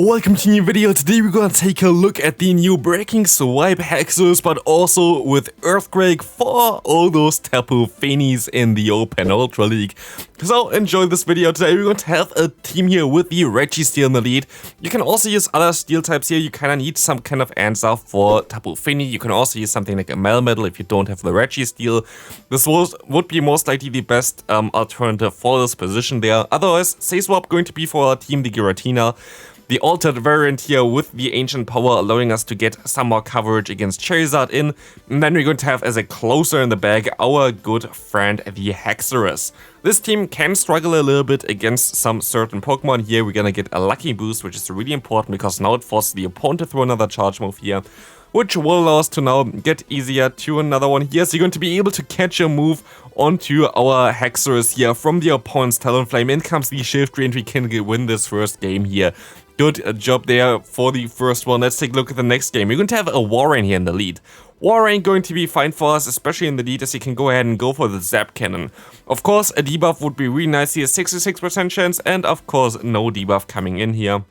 welcome to a new video. Today we're gonna take a look at the new Breaking Swipe Haxorus, but also with Earthquake for all those Tapu Finis in the Open Ultra League. So enjoy this video. Today we're going to have a team here with the Registeel in the lead. You can also use other steel types here. You kinda need some kind of answer for Tapu Fini. You can also use something like a MEWeedle if you don't have the Registeel. This would be most likely the best alternative for this position there. Otherwise, say swap going to be for our team, the Giratina. The altered variant here with the ancient power allowing us to get some more coverage against Charizard in. And then we're going to have as a closer in the bag our good friend the Haxorus. This team can struggle a little bit against some certain Pokemon. Here we're gonna get a lucky boost, which is really important because now it forces the opponent to throw another charge move here, which will allow us to now get easier to another one here. So you're going to be able to catch a move onto our Haxorus here from the opponent's Talonflame. In comes the Shift Ray and we can win this first game here. Good job there for the first one. Let's take a look at the next game. We're going to have a Warrain here in the lead. Warrain going to be fine for us, especially in the lead, as you can go ahead and go for the Zap Cannon. Of course, a debuff would be really nice here, 66% chance, and of course, no debuff coming in here.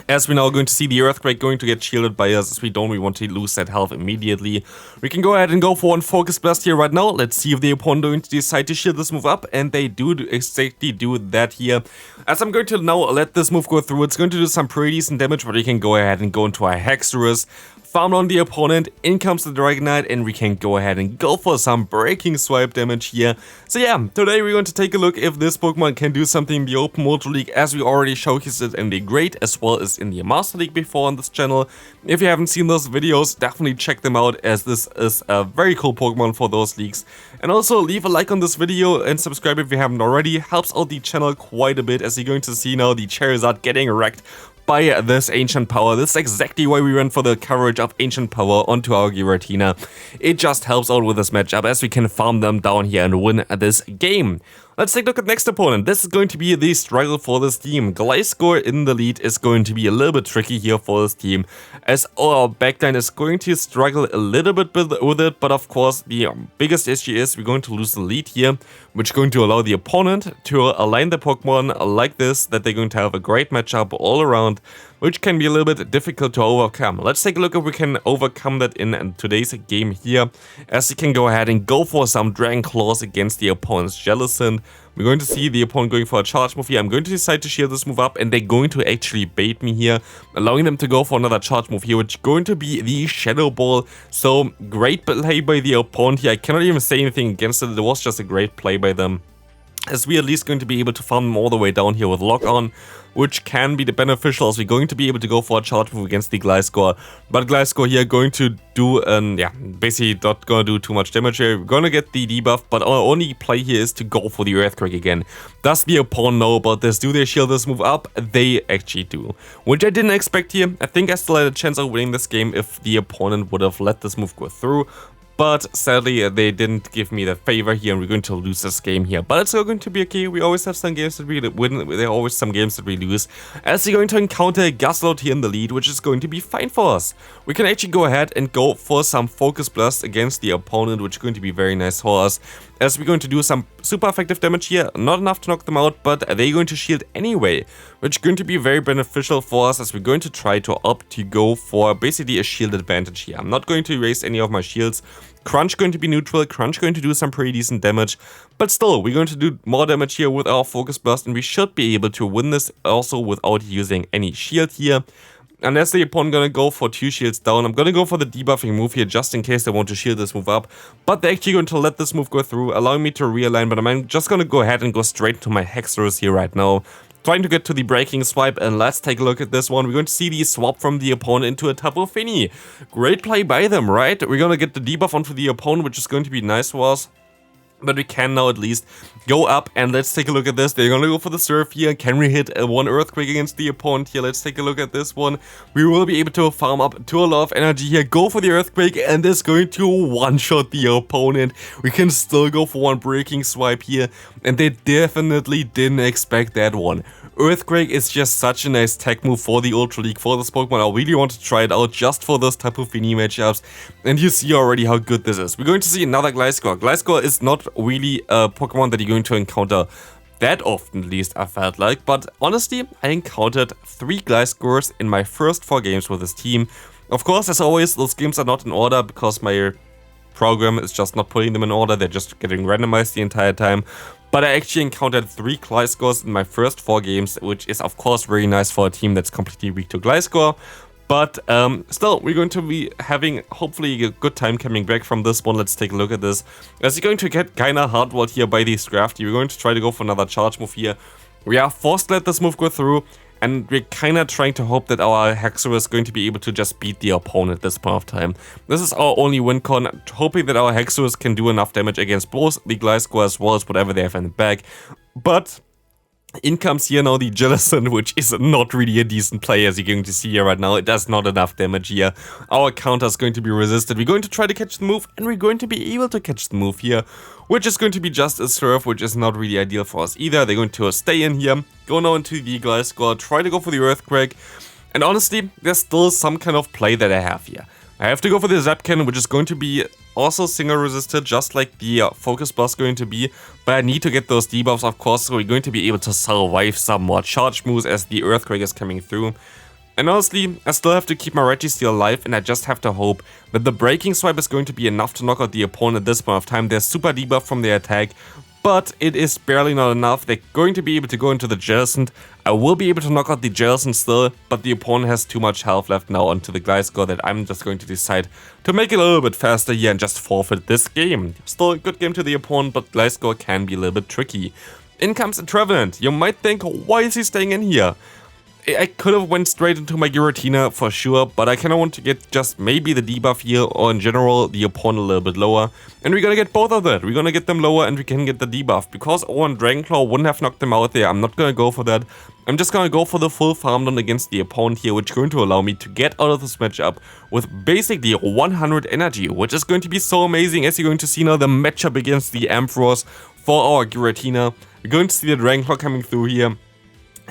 As we're now going to see the Earthquake going to get shielded by us, as we want to lose that health immediately. We can go ahead and go for one Focus Blast here right now. Let's see if the opponent going to decide to shield this move up, and they do exactly do that here. As I'm going to now let this move go through, it's going to do some pretty decent damage, but we can go ahead and go into our Haxorus. Farm on the opponent, in comes the Dragonite, and we can go ahead and go for some Breaking Swipe damage here. So yeah, today we're going to take a look if this Pokemon can do something in the Open Ultra League, as we already showcased it in the Great as well as in the Master League before on this channel. If you haven't seen those videos, definitely check them out, as this is a very cool Pokemon for those leagues. And also leave a like on this video and subscribe if you haven't already, helps out the channel quite a bit, as you're going to see now the Charizard getting wrecked by this ancient power. This is exactly why we went for the coverage of ancient power onto our Giratina. It just helps out with this matchup, as we can farm them down here and win this game. Let's take a look at the next opponent. This is going to be the struggle for this team. Gliscor in the lead is going to be a little bit tricky here for this team, as our backline is going to struggle a little bit with it, but of course the biggest issue is we're going to lose the lead here, which is going to allow the opponent to align the Pokemon like this, that they're going to have a great matchup all around, which can be a little bit difficult to overcome. Let's take a look if we can overcome that in today's game here, as you can go ahead and go for some Dragon Claws against the opponent's Jellicent. We're going to see the opponent going for a charge move here. I'm going to decide to shield this move up, and they're going to actually bait me here, allowing them to go for another charge move here, which is going to be the Shadow Ball. So great play by the opponent here. I cannot even say anything against it. It was just a great play by them, as we at least going to be able to farm them all the way down here with Lock On, which can be beneficial, as we're going to be able to go for a charge move against the Gliscor. But Gliscor here going to do, basically not gonna do too much damage here. We're gonna get the debuff, but our only play here is to go for the Earthquake again. Does the opponent know about this? Do they shield this move up? They actually do, which I didn't expect here. I think I still had a chance of winning this game if the opponent would have let this move go through. But sadly, they didn't give me the favor here, and we're going to lose this game here. But it's still going to be okay. We always have some games that we win. There are always some games that we lose, as we're going to encounter a Gastlout here in the lead, which is going to be fine for us. We can actually go ahead and go for some Focus Blast against the opponent, which is going to be very nice for us, as we're going to do some super effective damage here. Not enough to knock them out, but they're going to shield anyway, which is going to be very beneficial for us, as we're going to try to opt to go for basically a shield advantage here. I'm not going to erase any of my shields. Crunch going to be neutral, Crunch going to do some pretty decent damage, but still, we're going to do more damage here with our Focus Blast, and we should be able to win this also without using any shield here. Unless the opponent gonna go for 2 shields down, I'm gonna go for the debuffing move here, just in case they want to shield this move up. But they're actually going to let this move go through, allowing me to realign, but I'm just gonna go ahead and go straight to my Haxorus here right now, trying to get to the Breaking Swipe. And let's take a look at this one. We're going to see the swap from the opponent into a Tapu Fini. Great play by them, right? We're gonna get the debuff onto the opponent, which is going to be nice for us. But we can now at least go up, and let's take a look at this. They're gonna go for the Surf here. Can we hit a 1 Earthquake against the opponent here? Let's take a look at this one. We will be able to farm up to a lot of energy here, go for the Earthquake, and it's going to one-shot the opponent. We can still go for one Breaking Swipe here, and they definitely didn't expect that one. Earthquake is just such a nice tech move for the Ultra League, for this Pokemon. I really want to try it out just for those Tapu Fini matchups, and you see already how good this is. We're going to see another Gliscor. Gliscor is not really a Pokemon that you're going to encounter that often, at least I felt like. But honestly, I encountered 3 Gliscors in my first 4 games with this team. Of course, as always, those games are not in order because my program is just not putting them in order, they're just getting randomized the entire time. But I actually encountered 3 Gliscors in my first 4 games, which is of course very nice for a team that's completely weak to Gliscor. But still, we're going to be having hopefully a good time coming back from this one. Let's take a look at this. As you're going to get kinda hardwalled here by the Scrafty, we're going to try to go for another charge move here. We are forced to let this move go through, and we're kinda trying to hope that our Haxorus is going to be able to just beat the opponent at this point of time. This is our only win con, hoping that our Haxorus can do enough damage against both the Gliscor as well as whatever they have in the back. But in comes here now the Giratina, which is not really a decent play, as you're going to see here right now. It does not enough damage here. Our counter is going to be resisted. We're going to try to catch the move, and we're going to be able to catch the move here, which is going to be just a Surf, which is not really ideal for us either. They're going to stay in here, go now into the Gliscor, try to go for the Earthquake, and honestly, there's still some kind of play that I have here. I have to go for the Zap Cannon, which is going to be also single resisted, just like the Focus Blast going to be, but I need to get those debuffs, of course, so we're going to be able to survive some more charge moves as the Earthquake is coming through. And honestly, I still have to keep my Registeel alive, and I just have to hope that the Breaking Swipe is going to be enough to knock out the opponent at this point of time. There's super debuff from the attack, but it is barely not enough. They're going to be able to go into the Giratina. I will be able to knock out the Giratina still, but the opponent has too much health left now onto the Gliscor that I'm just going to decide to make it a little bit faster here and just forfeit this game. Still a good game to the opponent, but Gliscor can be a little bit tricky. In comes a Trevenant. You might think, why is he staying in here? I could have went straight into my Giratina for sure, but I kind of want to get just maybe the debuff here, or in general the opponent a little bit lower. And we're gonna get both of that. We're gonna get them lower and we can get the debuff. Because Owen Dragonclaw wouldn't have knocked them out there, I'm not gonna go for that. I'm just gonna go for the full farm down against the opponent here, which is going to allow me to get out of this matchup with basically 100 energy, which is going to be so amazing, as you're going to see now the matchup against the Ampharos for our Giratina. We're going to see the Dragonclaw coming through here.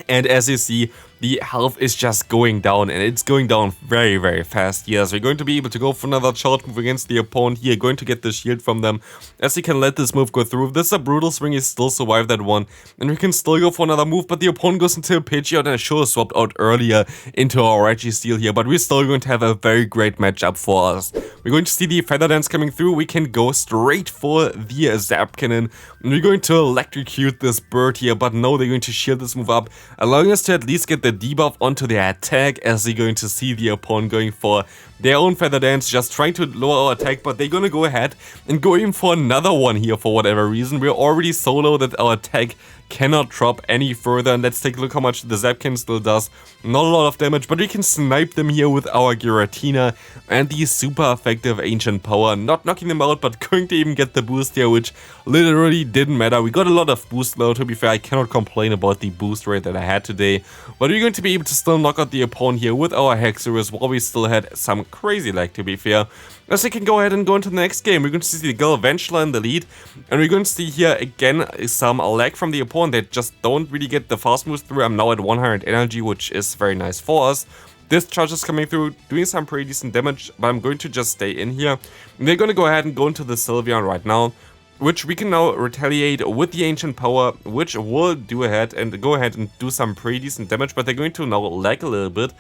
And as you see, the health is just going down, and it's going down very, very fast here. So we're going to be able to go for another charge move against the opponent here, going to get the shield from them, as we can let this move go through. If this is a brutal swing, he still survived that one, and we can still go for another move, but the opponent goes into a Pidgeot, and I should have swapped out earlier into our Registeel here, but we're still going to have a very great matchup for us. We're going to see the Feather Dance coming through. We can go straight for the Zap Cannon, and we're going to electrocute this bird here, but no, they're going to shield this move up, allowing us to at least get the debuff onto their attack, as you're going to see the opponent going for their own Feather Dance, just trying to lower our attack, but they're gonna go ahead and go in for another one here for whatever reason. We're already so low that our attack cannot drop any further, and let's take a look how much the Zapkin still does. Not a lot of damage, but we can snipe them here with our Giratina and the super effective Ancient Power, not knocking them out, but going to even get the boost here, which literally didn't matter. We got a lot of boost though, to be fair. I cannot complain about the boost rate that I had today, but we're going to be able to still knock out the opponent here with our Haxorus, while we still had some crazy lag, to be fair. As we can go ahead and go into the next game, we're going to see the Galvantula in the lead, and we're going to see here again some lag from the opponent. They just don't really get the fast moves through. I'm now at 100 energy, which is very nice for us. This charge is coming through, doing some pretty decent damage, but I'm going to just stay in here. And they're going to go ahead and go into the Sylveon right now, which we can now retaliate with the Ancient Power, which will go ahead and do some pretty decent damage, but they're going to now lag a little bit.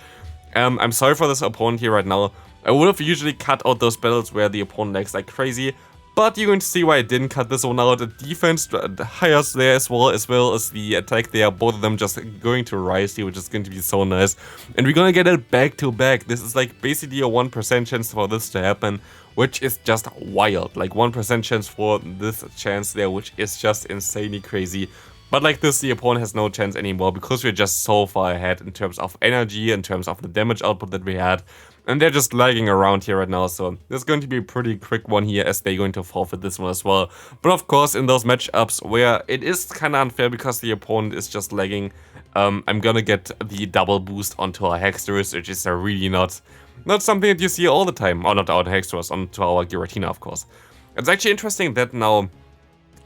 I'm sorry for this opponent here right now. I would have usually cut out those battles where the opponent lags like crazy, but you're going to see why I didn't cut this one out. The defense highest there as well as the attack there, both of them just going to rise here, which is going to be so nice. And we're gonna get it back to back. This is like basically a 1% chance for this to happen, which is just wild. Like 1% chance for this chance there, which is just insanely crazy. But like this, the opponent has no chance anymore, because we're just so far ahead in terms of energy, in terms of the damage output that we had. And they're just lagging around here right now, so this is going to be a pretty quick one here, as they're going to forfeit this one as well. But of course, in those matchups where it is kind of unfair because the opponent is just lagging, I'm gonna get the double boost onto our Haxorus, which is really not something that you see all the time. Or not our Haxorus, onto our Giratina, of course. It's actually interesting that now,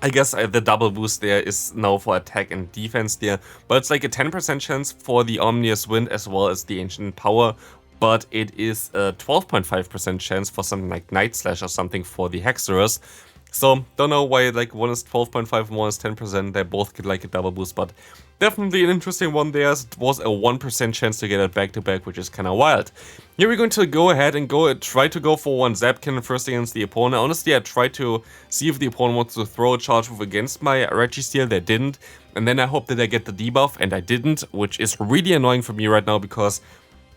I guess the double boost there is now for attack and defense there, but it's like a 10% chance for the Omnious Wind as well as the Ancient Power, but it is a 12.5% chance for something like Night Slash or something for the Haxorus. So, don't know why, like, one is 12.5 and one is 10%, they both get, like, a double boost, but definitely an interesting one there, as it was a 1% chance to get it back-to-back, which is kinda wild. Here we're going to go ahead and try to go for one Zap Cannon first against the opponent. Honestly, I tried to see if the opponent wants to throw a charge move against my Registeel, they didn't, and then I hope that I get the debuff, and I didn't, which is really annoying for me right now, because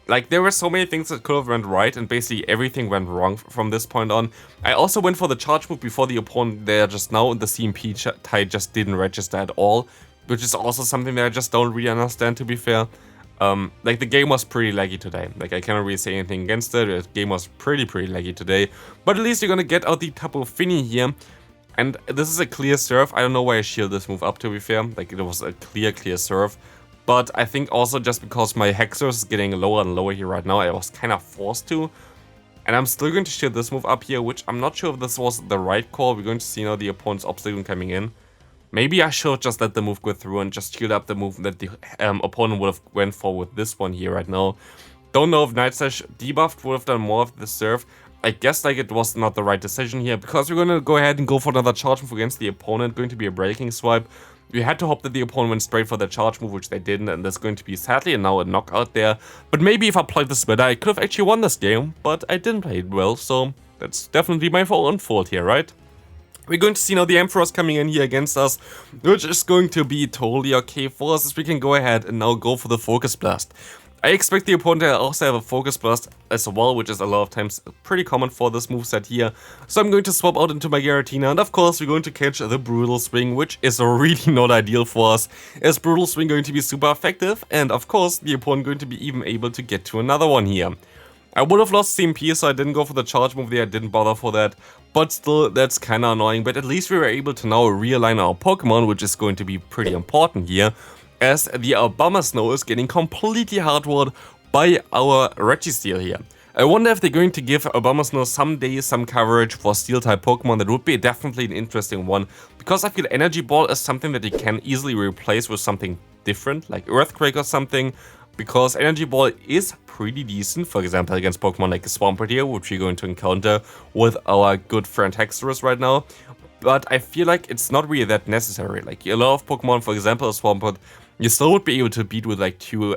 like, there were so many things that could have went right, and basically everything went wrong from this point on. I also went for the charge move before the opponent there just now, and the CMP tide just didn't register at all, which is also something that I just don't really understand, to be fair. Like, the game was pretty laggy today. Like, I cannot really say anything against it. The game was pretty laggy today. But at least you're gonna get out the Tapu Fini here. And this is a clear serve. I don't know why I shield this move up, to be fair. Like, it was a clear serve. But I think also just because my Haxorus is getting lower and lower here right now, I was kind of forced to. And I'm still going to shield this move up here, which I'm not sure if this was the right call. We're going to see now the opponent's obstacle coming in. Maybe I should just let the move go through and just shield up the move that the opponent would have went for with this one here right now. Don't know if Night Slash debuffed would have done more of the serve. I guess like it was not the right decision here, because we're going to go ahead and go for another charge move against the opponent, going to be a breaking swipe. We had to hope that the opponent went straight for the charge move, which they didn't, and there's going to be sadly now a knockout there. But maybe if I played this better, I could have actually won this game, but I didn't play it well, so that's definitely my own fault here, right? We're going to see now the Ampharos coming in here against us, which is going to be totally okay for us, as we can go ahead and now go for the Focus Blast. I expect the opponent to also have a Focus Blast as well, which is a lot of times pretty common for this moveset here. So I'm going to swap out into my Giratina, and of course we're going to catch the Brutal Swing, which is really not ideal for us, as Brutal Swing going to be super effective, and of course the opponent going to be even able to get to another one here. I would have lost CMP, so I didn't go for the charge move there, I didn't bother for that, but still, that's kinda annoying, but at least we were able to now realign our Pokemon, which is going to be pretty important here, as the Abomasnow is getting completely hardwared by our Registeel here. I wonder if they're going to give Abomasnow someday some coverage for Steel-type Pokemon. That would be definitely an interesting one, because I feel Energy Ball is something that you can easily replace with something different, like Earthquake or something, because Energy Ball is pretty decent, for example, against Pokemon like Swampert here, which we're going to encounter with our good friend Haxorus right now. But I feel like it's not really that necessary. Like, a lot of Pokemon, for example, Swampert, you still would be able to beat with like 2,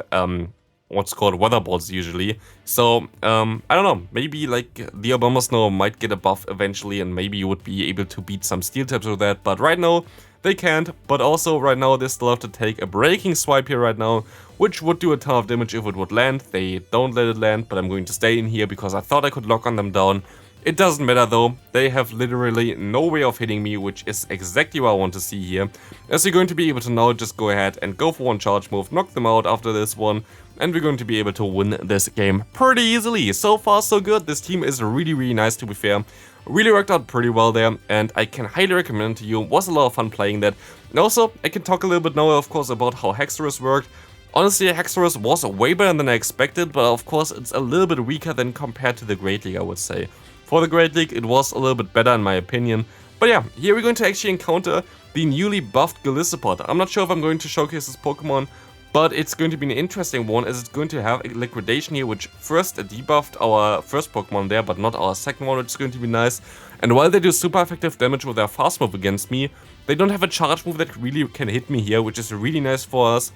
what's called Weather Balls usually. So, I don't know, maybe like the Abomasnow might get a buff eventually, and maybe you would be able to beat some Steel types with that, but right now, they can't. But also, right now, they still have to take a Breaking Swipe here right now, which would do a ton of damage if it would land. They don't let it land, but I'm going to stay in here because I thought I could lock on them down. It doesn't matter though, they have literally no way of hitting me, which is exactly what I want to see here. As you're going to be able to now just go ahead and go for one charge move, knock them out after this one, and we're going to be able to win this game pretty easily. So far so good, this team is really nice, to be fair. Really worked out pretty well there, and I can highly recommend it to you. It was a lot of fun playing that. And also, I can talk a little bit now, of course, about how Haxorus worked. Honestly, Haxorus was way better than I expected, but of course it's a little bit weaker than compared to the Great League, I would say. For the Great League, it was a little bit better in my opinion. But yeah, here we're going to actually encounter the newly buffed Gliscor. I'm not sure if I'm going to showcase this Pokemon, but it's going to be an interesting one, as it's going to have a Liquidation here, which first debuffed our first Pokemon there, but not our second one, which is going to be nice. And while they do super effective damage with their fast move against me, they don't have a charge move that really can hit me here, which is really nice for us,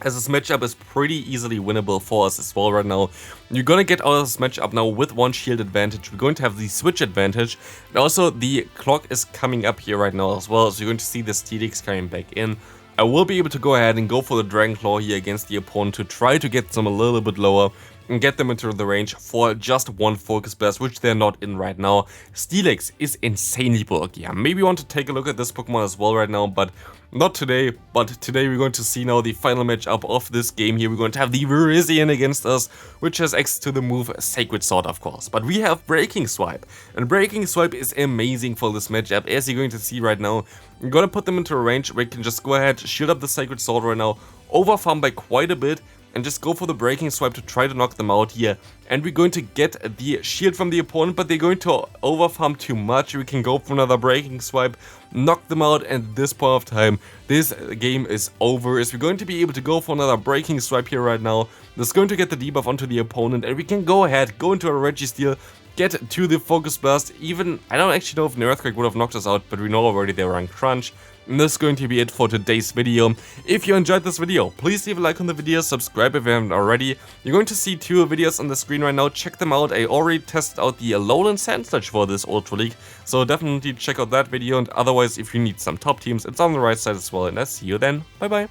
as this matchup is pretty easily winnable for us as well right now. You're gonna get out of this matchup now with one shield advantage. We're going to have the switch advantage, and also the clock is coming up here right now as well, so you're going to see the Steelix coming back in. I will be able to go ahead and go for the Dragon Claw here against the opponent to try to get them a little bit lower and get them into the range for just one Focus Blast, which they're not in right now. Steelix is insanely bulky. I maybe want to take a look at this Pokemon as well right now, but not today. But today we're going to see now the final matchup of this game here. We're going to have the Virizion against us, which has access to the move Sacred Sword, of course. But we have Breaking Swipe, and Breaking Swipe is amazing for this matchup, as you're going to see right now. I'm gonna put them into a range where you can just go ahead, shield up the Sacred Sword right now, overfarm by quite a bit, and just go for the Breaking Swipe to try to knock them out here. And we're going to get the shield from the opponent, but they're going to overfarm too much. We can go for another Breaking Swipe, knock them out, and at this point of time, this game is over, as we're going to be able to go for another Breaking Swipe here right now. That's going to get the debuff onto the opponent, and we can go ahead, go into a Registeel, get to the Focus Burst. Even, I don't actually know if an Earthquake would have knocked us out, but we know already they were on Crunch. And this is going to be it for today's video. If you enjoyed this video, please leave a like on the video, subscribe if you haven't already. You're going to see 2 videos on the screen right now, check them out. I already tested out the Alolan Sandsludge for this Ultra League, so definitely check out that video. And otherwise, if you need some top teams, it's on the right side as well. And I'll see you then. Bye bye.